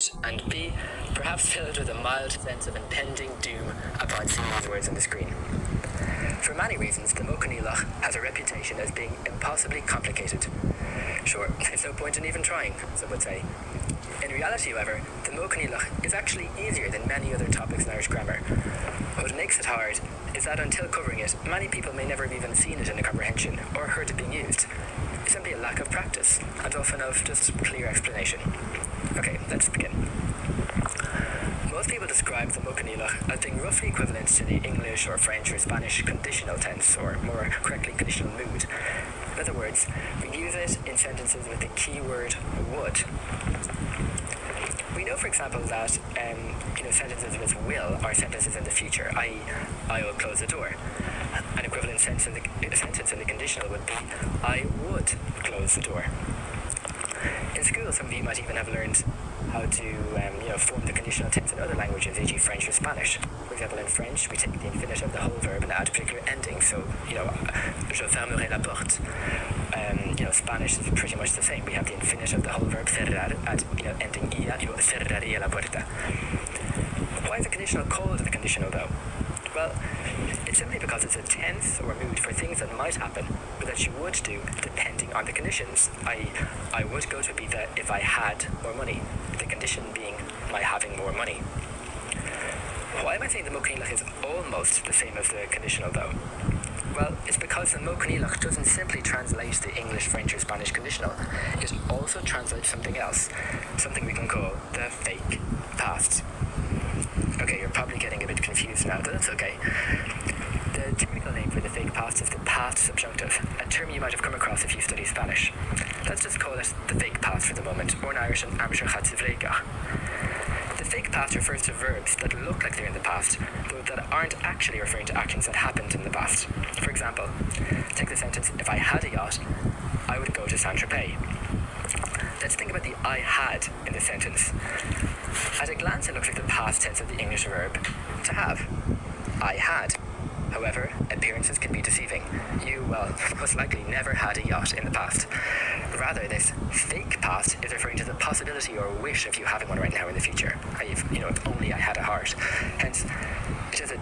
confused, and B, perhaps filled with a mild sense of impending doom upon seeing these words on the screen. For many reasons, the Mochanílach has a reputation as being impossibly complicated. Sure, there's no point in even trying, some would say. In reality, however, the Mochanílach is actually easier than many other topics in Irish grammar. What makes it hard is that until covering it, many people may never have even seen it in a comprehension or heard it being used. It's simply a lack of practice, and often of just clear explanation. Okay, let's begin. Most people describe the Mochanílach as being roughly equivalent to the English or French or Spanish conditional tense, or more correctly, conditional mood. In other words, we use it in sentences with the key word would. We know, for example, that sentences with will are sentences in the future, i.e., I will close the door. An equivalent sentence in the conditional would be, I would close the door. In school, some of you might even have learned how to form the conditional tense in other languages, e.g. French or Spanish. For example, in French, we take the infinitive of the whole verb and add a particular ending. So, je fermerai la porte. Spanish is pretty much the same. We have the infinitive of the whole verb, cerrar, add ending ia, yo cerraría la puerta. Why is the conditional called the conditional, though? Well, it's simply because it's a tense or mood for things that might happen, but that you would do depending on the conditions. I would go to Ibiza if I had more money, the condition being my having more money. Why am I saying the Mochanílach is almost the same as the conditional, though? Well, it's because the Mochanílach doesn't simply translate the English, French, or Spanish conditional. It also translates something else, something we can call the fake past. Okay, you're probably getting a bit confused now, but that's okay. The technical name for the fake past is the past subjunctive, a term you might have come across if you study Spanish. Let's just call it the fake past for the moment, or in Irish, an amateur chatzivlega. The fake past refers to verbs that look like they're in the past, though that aren't actually referring to actions that happened in the past. For example, take the sentence, if I had a yacht, I would go to Saint-Tropez. Let's think about the I had in the sentence. At a glance, it looks like the past tense of the English verb to have. I had. However, appearances can be deceiving. You, most likely never had a yacht in the past. Rather, this fake past is referring to the possibility or wish of you having one right now in the future. If only I had a heart. Hence, it is a